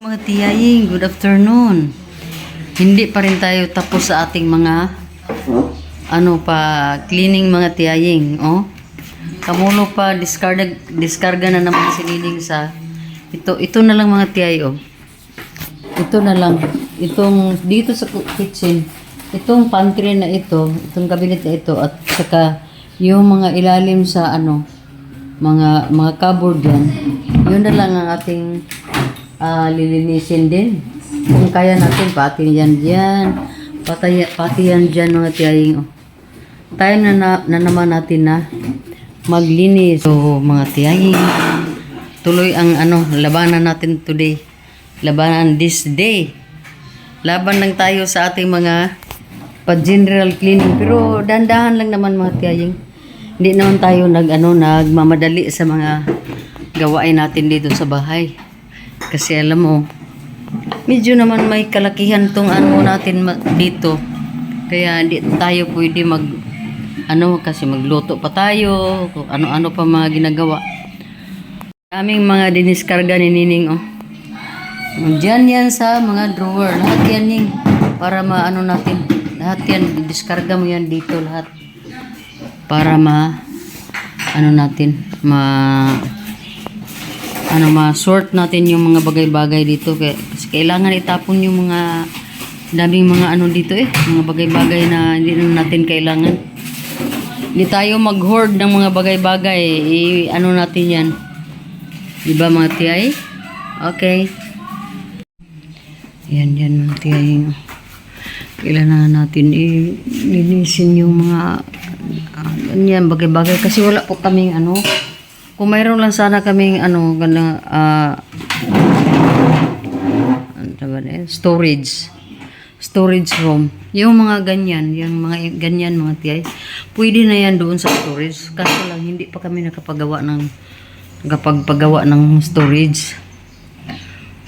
Mga tiyaying, good afternoon. Hindi pa rin tayo tapos sa ating mga cleaning mga tiyaying, oh. Kamulo pa diskarga na naman si Nining sa ito na lang mga tiyay, oh. Ito na lang. Itong dito sa kitchen, itong pantry na ito, itong cabinet na ito at saka yung mga ilalim sa mga cupboard yan. Yun na lang ang ating lilinisin din. Kung kaya natin, pati yan dyan. Pati yan dyan mga tiyaying. Oh. Time na naman natin na maglinis. So mga tiyaying, tuloy ang labanan natin today. Labanan this day. Laban lang tayo sa ating mga general cleaning. Pero dandahan lang naman mga tiyaying. Hindi naman tayo nagmamadali sa mga gawain natin dito sa bahay. Kasi alam mo, medyo naman may kalakihan tong natin dito. Kaya hindi tayo pwede kasi magluto pa tayo, kung ano-ano pa mga ginagawa. Daming mga diniskarga ni Nining, oh. Diyan yan sa mga drawer. Lahat yan, Ning. Para natin. Lahat yan, diskarga mo yan dito lahat. Para ma-sort natin yung mga bagay-bagay dito. Kasi kailangan itapon yung mga daming mga dito mga bagay-bagay na hindi na natin kailangan. Hindi tayo mag-hoard ng mga bagay-bagay. Natin yan. Diba mga tiyay? Okay. Yan mga tiyay. Kailangan natin linisin yung mga ganyan bagay-bagay. Kasi wala po kaming kung mayroon lang sana kaming storage room, yung mga ganyan mga tiyay, pwede na yan doon sa storage. Kaso lang hindi pa kami nakapagawa ng storage.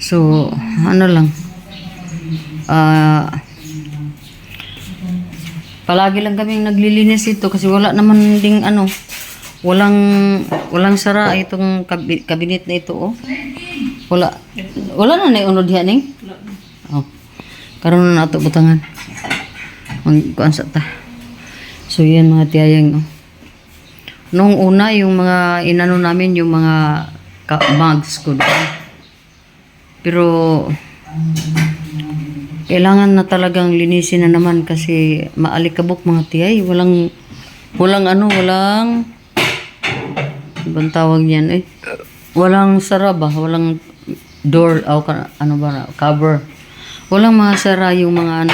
So palagi lang kaming naglilinis ito kasi wala naman ding walang sara itong cabinet na ito, oh. Wala na unod diha, Ning. Oh. Karon na nato butangan. Kuan sa ta. So yan mga tiyayang, oh. Nung una yung mga namin yung mga mugs ko doon. Pero kailangan na talagang linisin na naman kasi maalikabok mga tiyay. Walang ibang tawag niyan, walang sara ba? Walang door cover. Walang mga sara yung mga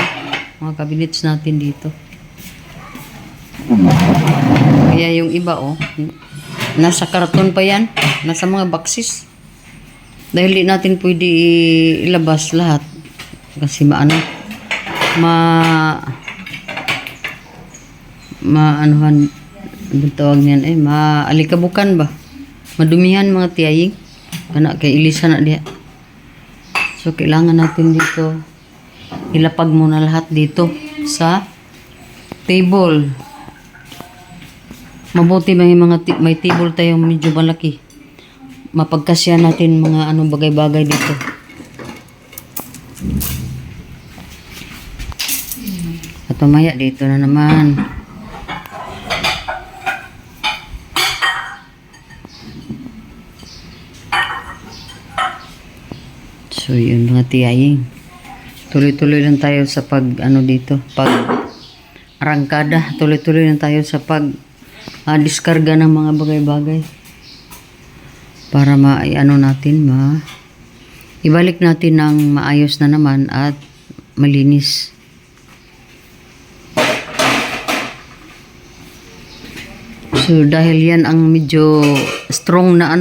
cabinets natin dito. Kaya yung iba, nasa karton pa yan, nasa mga boxes. Dahil di natin pwede ilabas lahat kasi tawag niyan, maalikabukan ba? Madumihan mga tiyaying. Kay ilisa na diya. So kailangan natin dito ilapag muna lahat dito sa table. Mabuti may table tayong medyo malaki. Mapagkasya natin mga bagay-bagay dito. At mamaya dito na naman. So yun mga tiyaying, tuloy-tuloy lang tayo sa pag arangkada, tuloy-tuloy lang tayo sa diskarga ng mga bagay-bagay para ibalik natin ng maayos na naman at malinis. So dahil yan ang medyo strong na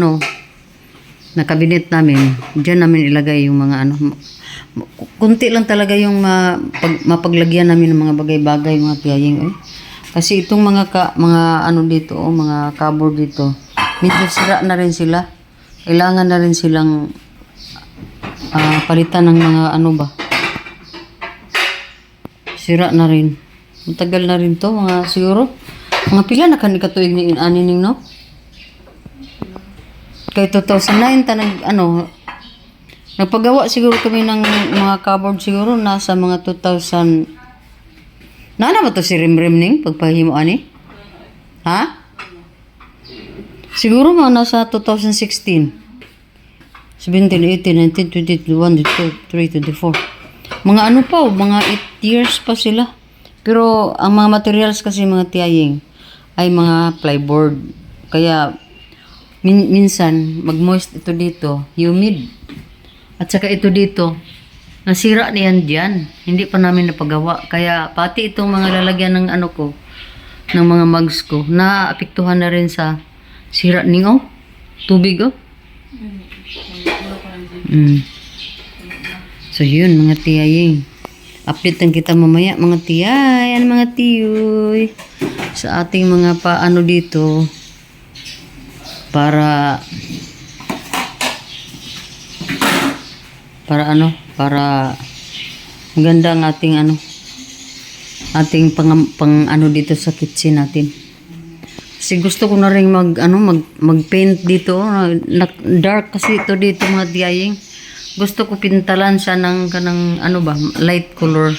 na cabinet namin, diyan namin ilagay yung mga kunti lang talaga yung mapaglagyan namin ng mga bagay-bagay mga tiyaying, kasi itong mga dito, mga cupboard dito, medyo sira na rin sila. Kailangan na rin silang palitan ng mga sira na rin. Matagal na rin to, siguro mga pila na katuig ni Nining, no? Kay 2009 ta Nagpagawa siguro kami ng mga cupboard siguro nasa mga 2000. Nana ba to si Rimrim ning pagpahimo ani? Ha? Siguro mga nasa 2016. 17, 18, 19, 20, 21, 22, 23, 24. Mga ano pa, mga 8 years pa sila. Pero ang mga materials kasi mga tiyaying ay mga plyboard. Kaya minsan mag-moist ito dito, humid. At saka ito dito, nasira na yan dyan. Hindi pa namin napagawa. Kaya pati itong mga lalagyan ng ano ko, ng mga mugs ko, naapektuhan na rin sa sira ning oh. Tubig oh. So yun mga tiyay. Update lang kita mamaya mga tiyay. Ano mga tiyoy. Sa ating mga paano dito. Para ano, para maganda ang ating ano, ating pang ano dito sa kitchen natin. Kasi gusto ko na rin mag-paint dito. Dark kasi ito dito mga tiyaying. Gusto ko pintalan siya ng kanang ano ba, light color.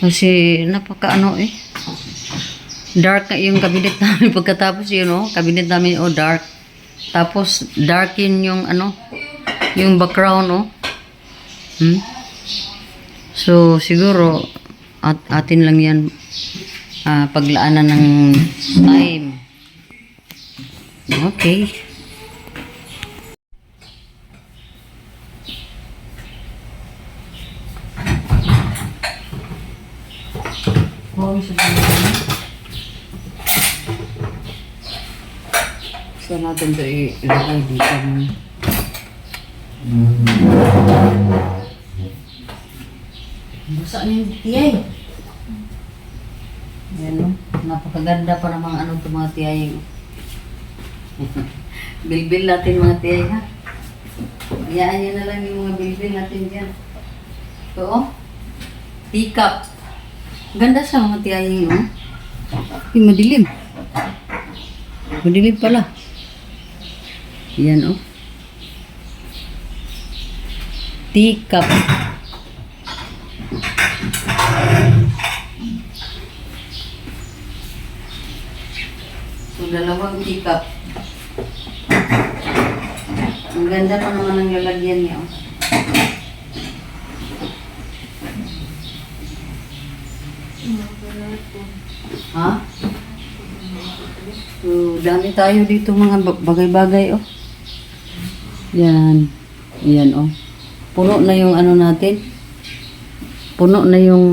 Kasi napaka ano eh. Dark na yung cabinet namin pagkatapos yun oh, cabinet namin oh dark. Tapos darkin yung ano, yung background oh. So siguro atin lang yan paglaanan ng time. Okay. So natin ito ilagay dito. Basa niyo tiyay. Yan no. Napakaganda pa ng mga ano ito mga tiyay. Bilbil natin mga tiyay ha. Hayaan nyo na lang yung mga bilbil natin dyan. Ito oh. Teacup. Ganda siya mga tiyay oh. Yung madilim. Madilim pala. Yan oh. Teacup. So, dalawang teacup. Ang ganda pa naman ang lalagyan niya. Oh. Ha? So, dami tayo dito mga bagay-bagay oh. Yan. Yan oh. Puno na yung ano natin. Puno na yung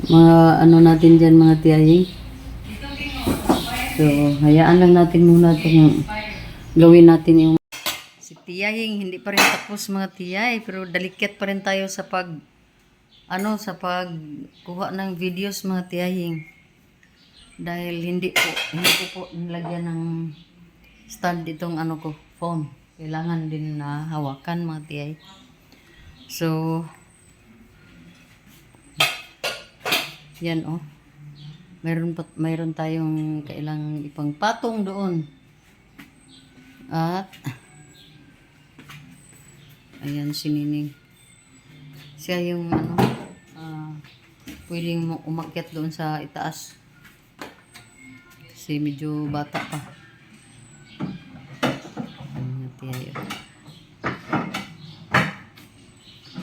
mga ano natin dyan mga tiyay. So, hayaan lang natin muna itong gawin natin yung si tiyaying hindi pa rin tapos mga tiyay pero delicate pa rin tayo sa sa pagkuha ng videos mga tiyaying. Dahil hindi ko po nilagyan ng stand itong ano ko, phone. Kailangan din na hawakan mga tiyay. So, yan oh. Mayroon tayong kailangang ipangpatong doon. At ayan si Nining. Siya yung ano, pwedeng umakyat doon sa itaas. Kasi medyo bata pa.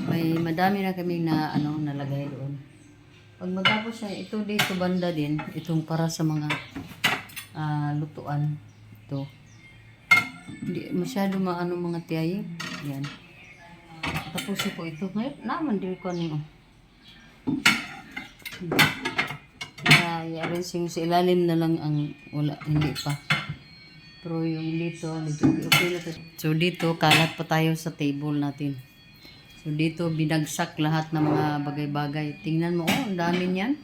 May madami na kami na ano nalagay doon. Pag matapos siya, ito dito banda din, itong para sa mga lutuan. Ito. Hindi masyado maano mga tiyay. Yan. Tapos ko ito. Ngayon, naman din ko niyo. I-arrange sa ilalim na lang ang wala, hindi pa. Pero yung dito okay na to. So dito, kalat pa tayo sa table natin. So dito, binagsak lahat ng mga bagay-bagay. Tingnan mo, oh, ang dami niyan.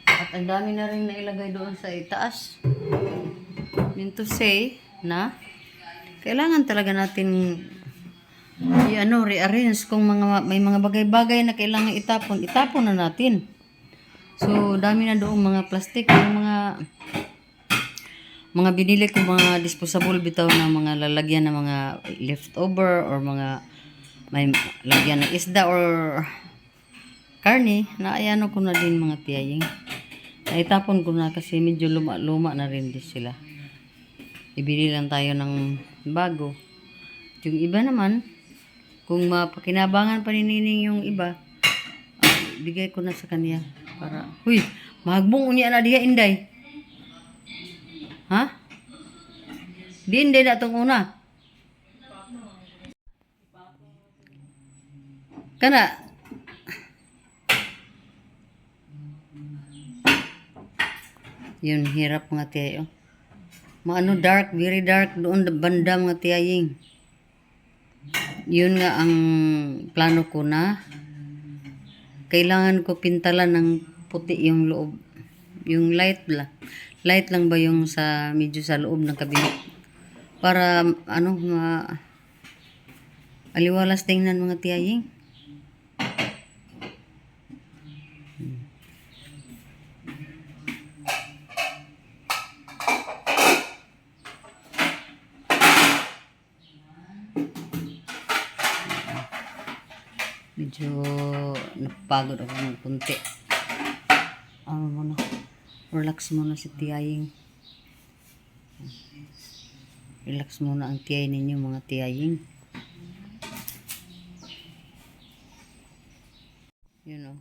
At ang dami na rin nailagay doon sa itaas. Mean to say na kailangan talaga natin rearrange kung may mga bagay-bagay na kailangan itapon na natin. So, dami na doon mga plastic, yung mga Mga binili ko mga disposable bitaw na mga lalagyan ng mga leftover or mga may lagyan ng isda or karne, naayano ko na din mga tiyaying. Naitapon ko na kasi medyo luma-luma na rin din sila. Ibili lang tayo ng bago. Yung iba naman, kung mapakinabangan pa ni Nining yung iba, bigay ko na sa kanya. Para, huy, mahagbong unya na diya, Inday. Ha? Di Inday na itong una. Kana, yun, hirap mga tiyayo. Maano dark, very dark doon banda mga tiyaying. Yun nga ang plano ko na kailangan ko pintalan ng puti yung loob. Yung light lang. Light lang ba yung sa medyo sa loob ng kabinet. Para ano aliwalas tingnan mga tiyaying. Medyo napagod ako ng kunti. Ano muna, relax muna si tiyaying. Relax muna ang tiyay ninyo mga tiyaying. Yun o.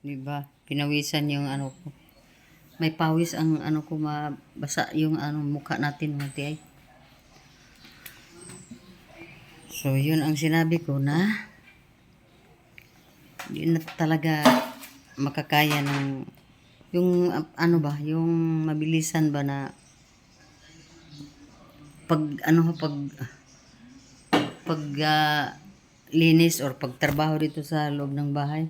Diba? Pinawisan yung ano ko. May pawis ang ano ko, mabasa yung ano mukha natin mga tiyay. So yun ang sinabi ko na hindi na talaga makakaya ng yung ano ba, yung mabilisan ba na pag linis or pagtrabaho dito sa loob ng bahay.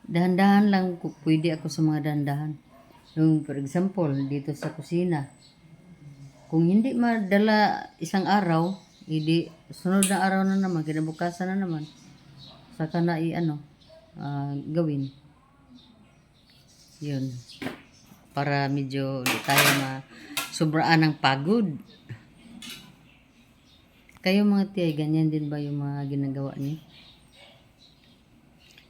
Dahan-dahan lang pwede ako sa mga dahan-dahan. Yung for example, dito sa kusina. Kung hindi madala isang araw, hindi sunod na araw na naman, kinabukasan na naman. Saka na gawin. Yun. Para medyo di tayo sobraan ng pagod. Kayo mga tiyay, ganyan din ba yung mga ginagawa niyo?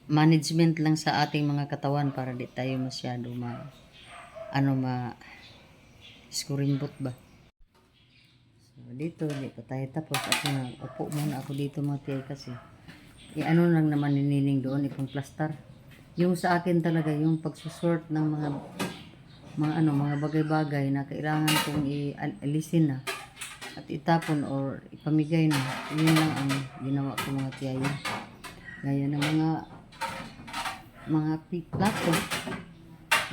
Management lang sa ating mga katawan para di tayo masyado skurimbot ba? So, dito, di pa tayo tapos. Upo muna ako dito mga tiyay kasi ano lang naman ninining doon, ipang plaster. Yung sa akin talaga, yung pagsusort ng mga bagay-bagay na kailangan kong alisin na at itapon or ipamigay na. Yun lang ang ginawa ko mga tiyaya. Gaya ng mga plato.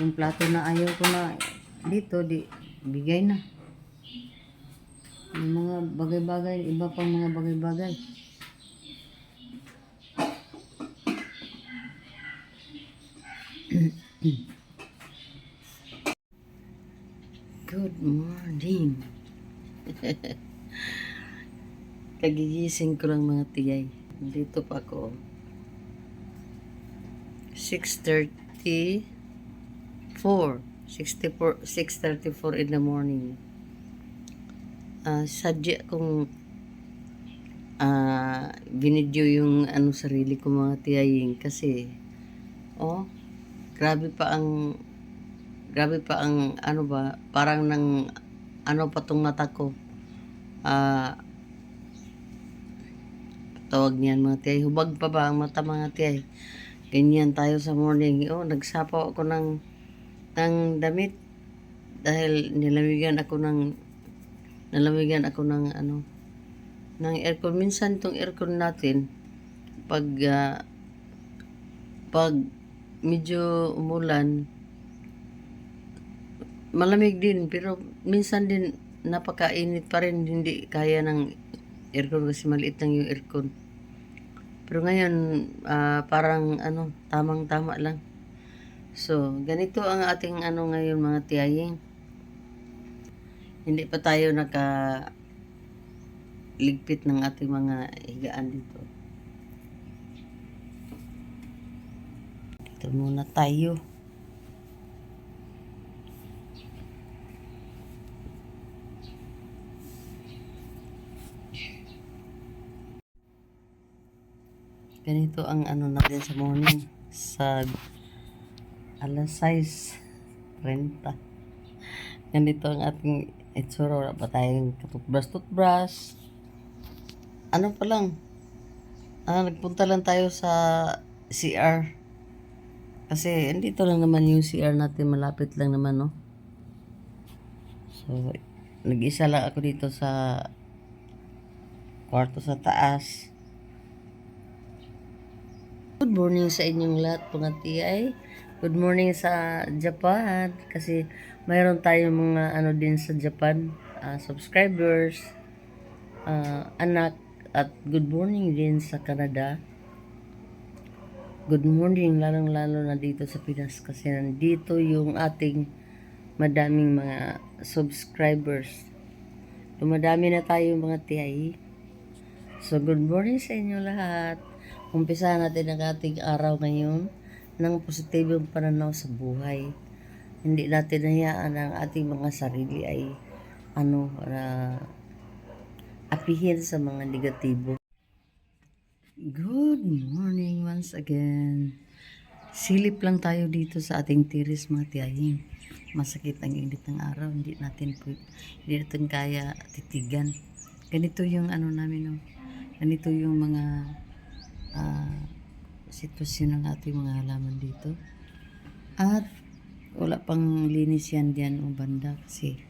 Yung plato na ayaw ko na dito, bigay na. Yung mga bagay-bagay, iba pang mga bagay-bagay. Good morning. Kagigising ko lang mga tiyay. Dito pa ako. 6:34 in the morning. Sadya kong binidyo yung sarili ko mga tiyaying kasi grabe pa ang parang patong mata ko. Tawag niyan mga tiyay, hubag pa ba ang mata mga tiyay? Ganyan tayo sa morning. Nagsapaw ako ng damit dahil nalamigan ako ng ng aircon. Minsan tong aircon natin pag medyo umulan malamig din, pero minsan din napakainit pa rin, hindi kaya ng aircon kasi maliit lang yung aircon. Pero ngayon parang tamang-tama lang. So ganito ang ating ngayon mga tiyaying. Hindi pa tayo ligpit ng ating mga higaan dito. Dito muna tayo. Ganito ang ano natin sa morning. Sa alas 6:30. Ganito ang ating itsura. Wala pa tayong katutbras-tutbras. Ano pa lang. Nagpunta lang tayo sa CR. Kasi andito lang naman yung CR natin. Malapit lang naman, no? So, nag-isa lang ako dito sa kwarto sa taas. Good morning sa inyong lahat, mga tiyay. Good morning sa Japan. Kasi mayroon tayong mga ano din sa Japan. Subscribers, anak, at good morning din sa Canada. Good morning, lalong-lalo na dito sa Pinas. Kasi nandito yung ating madaming mga subscribers. Dumadami na tayo mga tiyay. So, good morning sa inyo lahat. Umpisa natin ang ating araw ngayon ng positibong pananaw sa buhay. Hindi natin hayaan ang ating mga sarili ay apihin sa mga negatibo. Good morning once again. Silip lang tayo dito sa ating tiris mga tiyahing. Masakit ang init ng araw. Hindi natin kaya titigan. Ganito yung namin, no? Ganito yung mga sitwasyon ng ating mga halaman dito. At wala pang linis yan diyan o banda kasi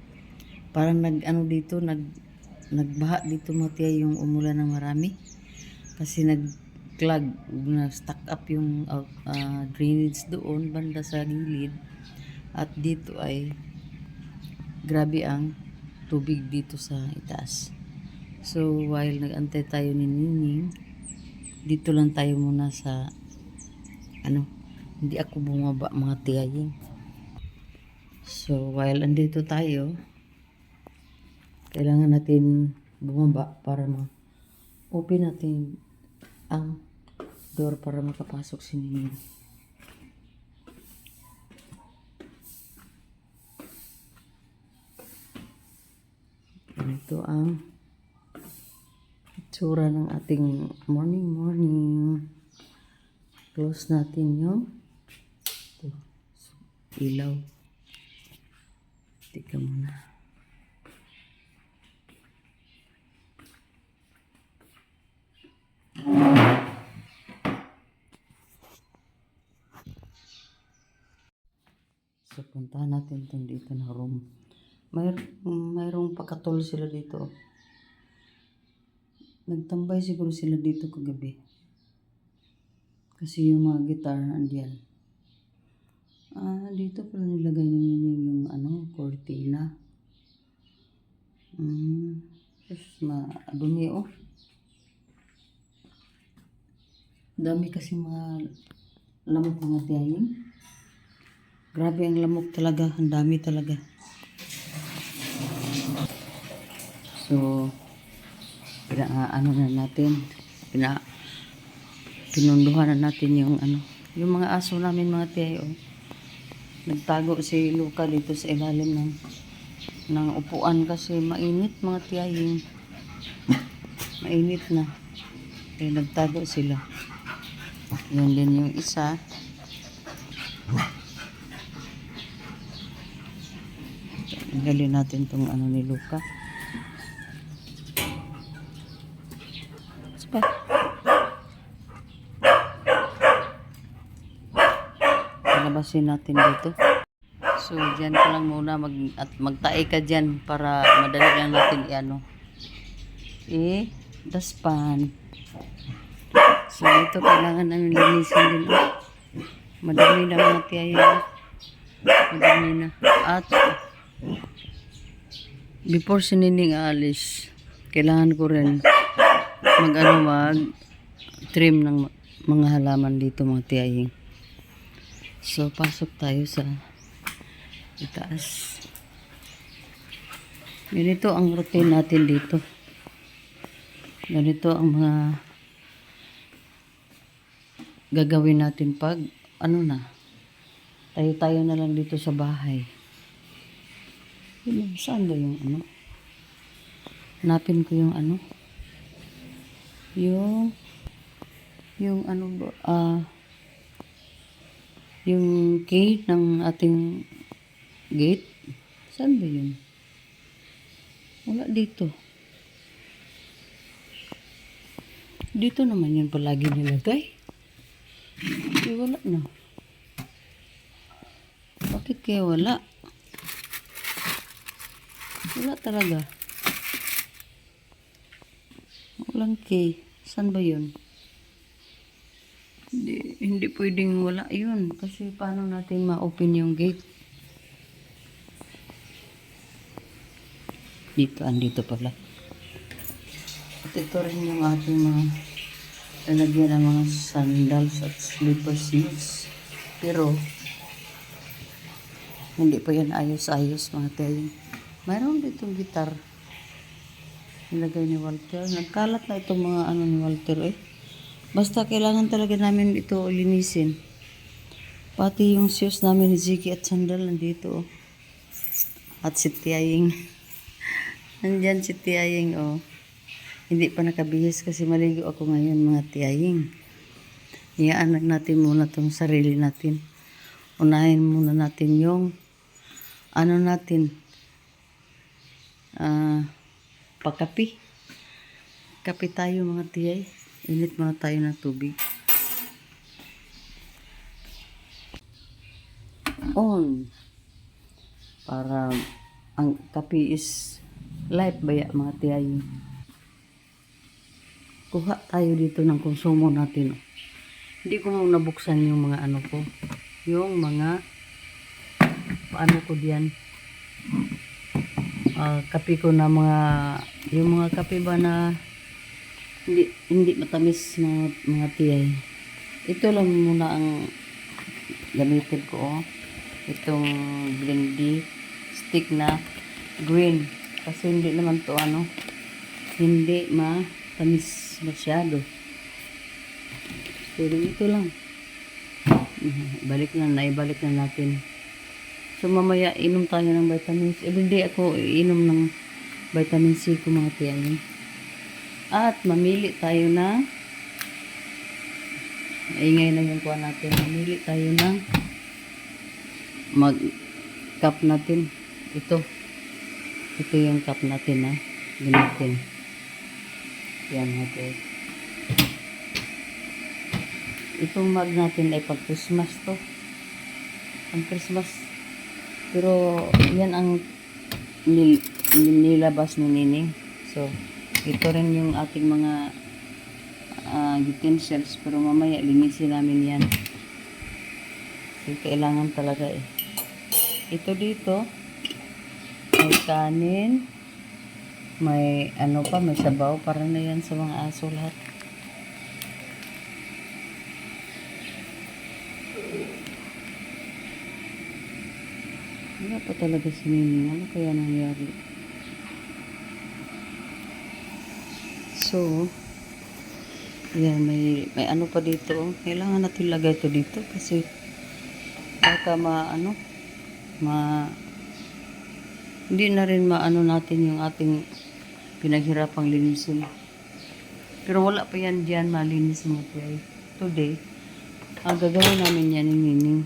parang nagbaha dito matiya yung umulan ng marami kasi nag-clog na stuck up yung drainage doon banda sa gilid at dito ay grabe ang tubig dito sa itaas. So while nag-antay tayo ni Nining, dito lang tayo muna sa hindi ako bumaba mga tiyaying. So while andito tayo, kailangan natin bumaba para ma-open natin ang door para makapasok si Nining. Ito ang itsura ng ating morning. Close natin yung ilaw. Tika muna. So, puntahan natin itong dito na room. Mayroong pakatol sila dito. Nagtambay siguro sila dito kagabi. Kasi yung mga gitar andiyan. Dito pala nilagay ni Nining yung cortina. Tapos madumi oh. Dami kasi mga lamok mga tiyahing. Grabe ang lamok talaga. Ang dami talaga. So, pinunduhan na natin yung mga aso namin mga tiyay oh. Nagtago si Luca dito sa ilalim ng upuan kasi mainit mga tiyahing. Mainit na. Kaya nagtago sila. Yan din yung isa. Tanggalin natin tong ni Luca. Sapa. Palabasin natin dito. So, dyan ka lang muna magtae ka dyan para madali lang natin daspan. So, ito kailangan namin linisin din. Madami na mga tiyaya. Madami na. At before si Nining aalis, kailangan ko rin mag-trim ng mga halaman dito mga tiyaying. So, pasok tayo sa itaas. Ganito ang routine natin dito. Ganito ang mga gagawin natin pag tayo na lang dito sa bahay. Saan ba yung hanapin ko yung yung ano ba, yung key ng ating gate. Saan ba yun? Wala dito. Dito naman yun palagi nilagay. Wala na. Bakit kaya wala? Wala talaga. Walang key. Saan ba yun? Hindi pwedeng wala yun. Kasi paano natin ma-open yung gate? Dito, andito pala. At ito rin yung ating mga lalagyan ng mga sandals at slippers shoes. Pero, hindi pa yan ayos-ayos mga tayo. Mayroon ditong gitar. Nilagay ni Walter. Nagkalat na itong mga ano ni Walter eh. Basta kailangan talaga namin ito linisin. Pati yung shoes namin ni Ziggy at sandal nandito oh. At si Tiaying. Nandyan si Tiaying oh. Hindi pa nakabihis kasi maligo ako ngayon mga Tiaying. Iyaan natin muna tong sarili natin. Unahin muna natin yung ano natin. Pagkapi. Kape tayo mga Tiyay. Init muna tayo ng tubig. On. Para ang kape is life baya mga Tiyay. Kuha tayo dito ng konsumo natin. Hindi ko mo nabuksan yung mga ano ko. Yung mga paano ko diyan. Kape ko na mga yung mga kape ba na hindi matamis na mga Tiyay. Ito lang muna ang gamitin ko oh. Itong blendy stick na green kasi hindi naman to ano hindi matamis masyado. Pero ito lang. Naibalik na natin. So mamaya inom tayo ng vitamins. Everyday ako inom ng vitamin C ko mga Tiyay. At mamili tayo na ingay na yung kuha natin. Mamili tayo ng cup natin. Ito yung cup natin na gamitin. Yan natin. Itong mug natin ay pag Christmas to. Ang Christmas. Pero yan ang nilabas ni Nining. So ito rin yung ating mga utensils. Pero mamaya linisin namin yan. So kailangan talaga eh. Ito dito may kanin, may ano pa, may sabaw para na yan sa mga aso lahat. Wala pa talaga si Nining. Ano kaya nangyari? So, yan, may ano pa dito. Kailangan natin lagay ito dito kasi baka hindi na rin maano natin yung ating pinaghirapang linisin. Pero wala pa yan dyan malinis mga Tiyay. Today, ang gagawin namin yan yung Nining.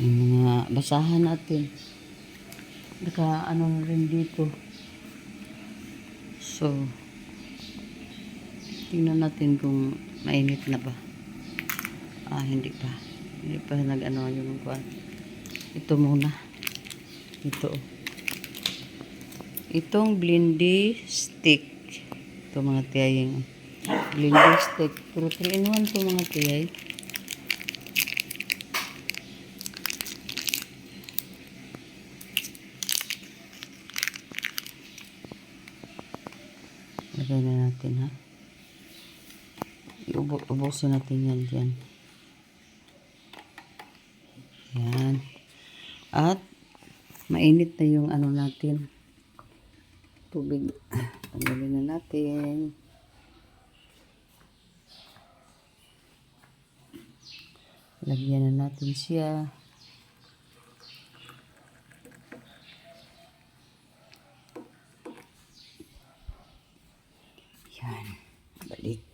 Yung mga basahan natin. Ano na rin dito. So, tingnan natin kung mainit na ba. Hindi pa. Hindi pa nag-ano yung kuwan. Ito muna. Ito. Itong blendy stick. Ito mga Tiyay. Blendy stick. Pero 3-in-1 ito mga Tiyay. Lagay na natin ha. Ubusin natin yan dyan. Yan. At mainit na yung ano natin. Tubig. Tanggalin na natin. Lagyan na natin siya. Yan. Balik.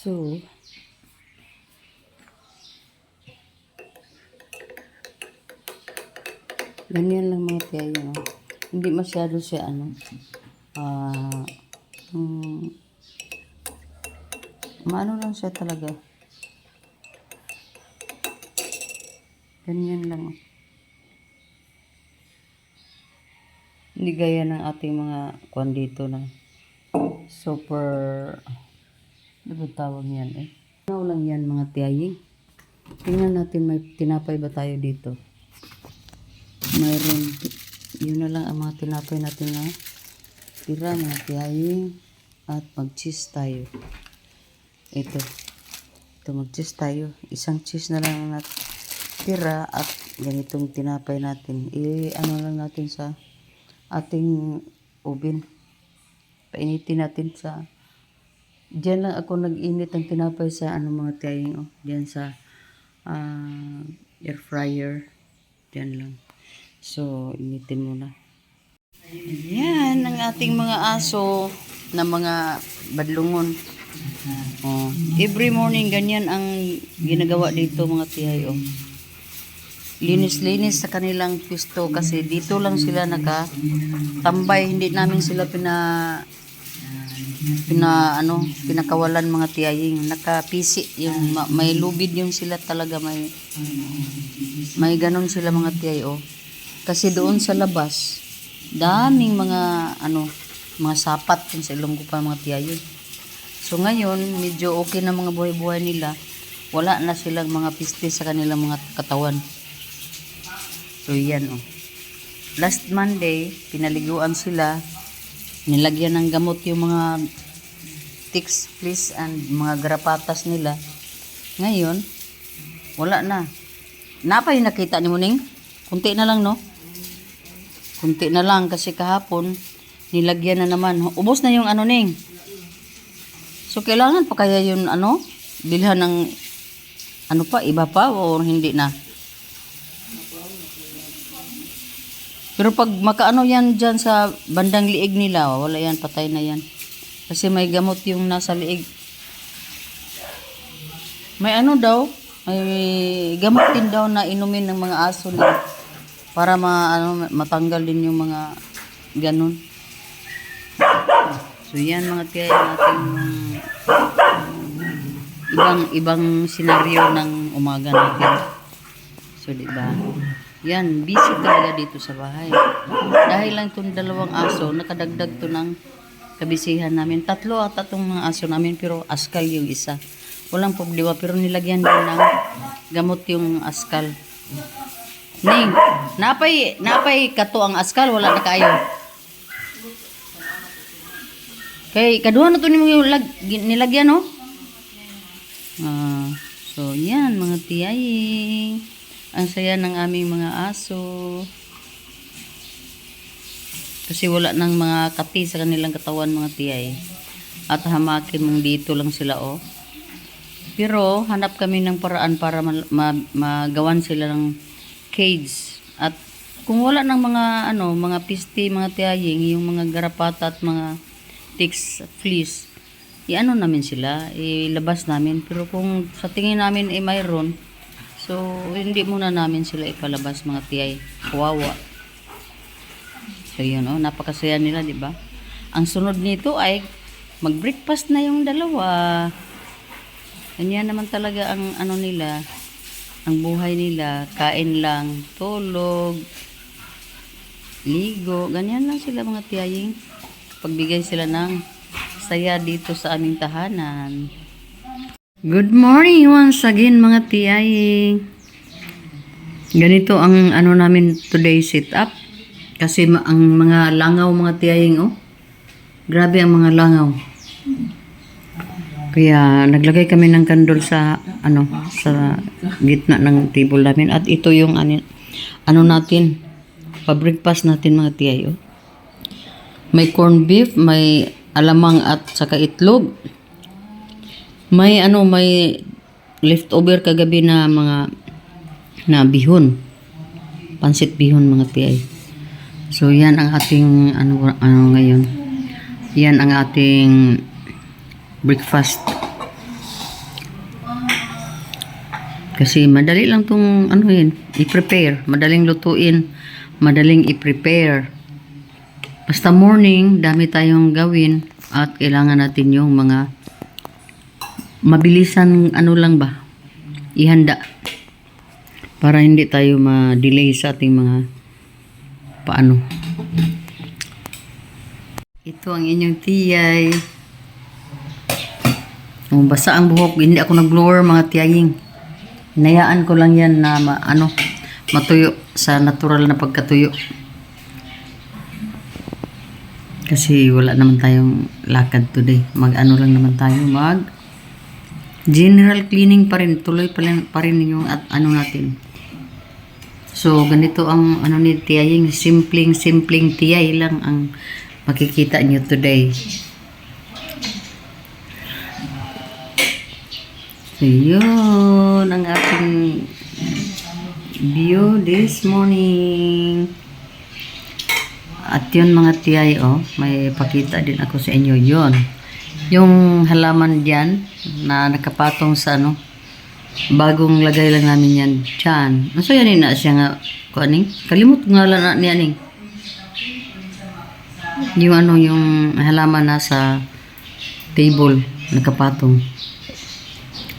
So, ganyan lang mga tiyayo, no? Hindi masyado siya, ah, maano lang siya talaga. Ganyan lang. Hindi gaya ng ating mga kwan dito na super, ano ba tawag yan eh? Ano lang yan mga tiyaying. Tingnan natin may tinapay ba tayo dito. Mayroon, yun na lang ang mga tinapay natin na tira mga tiyaying. At mag-cheese tayo. Ito mag-cheese tayo. Isang cheese na lang na tira at ganitong tinapay natin. Ano lang natin sa ating oven. Painitin natin sa diyan lang ako nag-init ng tinapay sa mga tiyaying diyan sa air fryer. Diyan lang. So, initin muna. Yan ang ating mga aso na mga badlungon. Every morning ganyan ang ginagawa dito mga tiyay. Linis-linis sa kanilang pwesto kasi dito lang sila nakatambay. Hindi namin sila pinakawalan mga tiyaying. Nakapisi yung may lubid yung sila talaga, may ganon sila mga tiyay. Kasi doon sa labas daming mga mga sapat din sa ilong ko pa mga tiyayo. So ngayon medyo okay na mga buhay-buhay nila. Wala na silang mga piste sa kanilang mga katawan. So yan Last Monday pinaliguan sila. Nilagyan ng gamot yung mga ticks, fleas and mga garapatas nila. Ngayon wala na. Napay nakita ni Muning? Kunti na lang Kunti na lang kasi kahapon nilagyan na naman. Ubos na yung Ning. So kailangan pa kaya yun bilhan ng iba pa o hindi na. Pero pag makaano yan dyan sa bandang liig nila, wala yan, patay na yan. Kasi may gamot yung nasa liig. May daw, may gamot din daw na inumin ng mga aso nila. Para matanggal din yung mga ganun. So yan mga tiyay natin ibang senaryo ng umaga natin. So diba? Yan, busy talaga dito sa bahay. Dahil lang itong dalawang aso, nakadagdag to ng kabisihan namin. Tatlo mga aso namin, pero askal yung isa. Walang problema, pero nilagyan din ng gamot yung askal. Ning, napay kato ang askal, wala na kayo. Kay kaduha na to nilagyan so yan mga tiyay. Ang saya ng aming mga aso. Kasi wala nang mga kati sa kanilang katawan mga tiyay. At hamakin mong dito lang sila Pero hanap kami ng paraan para magawan sila ng cage. At kung wala ng mga piste, mga tiyaying, yung mga garapata at mga ticks, fleas, namin sila, ilabas namin. Pero kung sa tingin namin mayroon, so hindi muna namin sila ipalabas mga tiyay. Kawawa. So yun napakasaya nila, di ba? Ang sunod nito ay mag-breakfast na yung dalawa. Ganyan naman talaga ang nila, ang buhay nila, kain lang, tulog, ligo, ganyan lang sila mga tiyaying. Pagbigay sila ng saya dito sa aming tahanan. Good morning once again mga tiyaying. Ganito ang namin today sit up. Kasi ang mga langaw mga tiyaying grabe ang mga langaw. Kaya naglagay kami ng kandol sa sa gitna ng table namin. At ito yung natin, pa-breakfast natin mga tiyay. May corned beef, may alamang at saka itlog. May leftover kagabi na mga bihon. Pansit bihon mga tiyay. So yan ang ating ngayon. Yan ang ating breakfast. Kasi madali lang tong ano yun, i-prepare. Madaling lutuin. Madaling i-prepare. Basta morning, dami tayong gawin. At kailangan natin yung mga mabilisan ano lang ba, ihanda. Para hindi tayo ma-delay sa ating mga paano. Ito ang inyong tiyay. Oh, basa ang buhok. Hindi ako nag-blower mga tiyaying. Hinayaan ko lang yan na matuyo sa natural na pagkatuyo. Kasi wala naman tayong lakad today. Mag-ano lang naman tayo. General cleaning pa rin. Tuloy pa rin yung ano natin. So, ganito ang ano ni tiyaying. Simpleng tiyay lang ang makikita nyo today. So, yun ang ating view this morning. At yun mga tiyay, may pakita din ako sa inyo. Yun. Yung halaman dyan na nakapatong sa ano, bagong lagay lang namin yan dyan. Nasa yan na siya nga, kuaning? Kalimut nga lang na niyaning. Yung ano, yung halaman na sa table, nakapatong.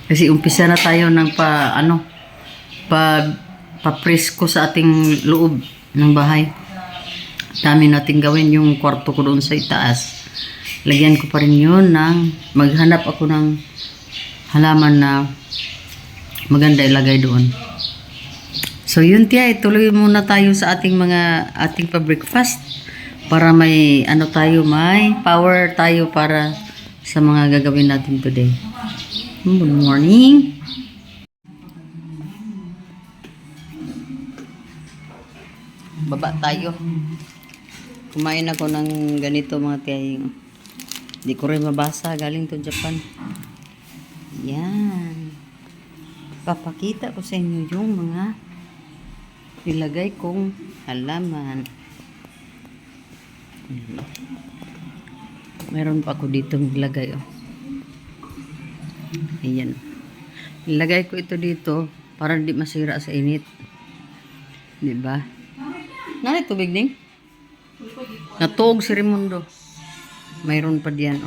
Kasi umpisa na tayo ng pa-presko sa ating loob ng bahay. Dami natin gawin yung kwarto ko doon sa itaas. Lagyan ko pa rin yun maghanap ako ng halaman na maganda ilagay doon. So yun tiya, ituloy muna tayo sa ating pa-breakfast para may may power tayo para sa mga gagawin natin today. Good morning. Baba tayo. Kumain ako ng ganito mga tiyaying. Hindi ko rin mabasa. Galing to Japan. Yan. Papakita ko sa inyo yung mga nilagay kong halaman. Meron pa ako dito nilagay. Ayan. Nilagay ko ito dito para hindi masira sa init. Diba? Nani tubig ding? Natuog si Raimundo. Mayroon pa diyan.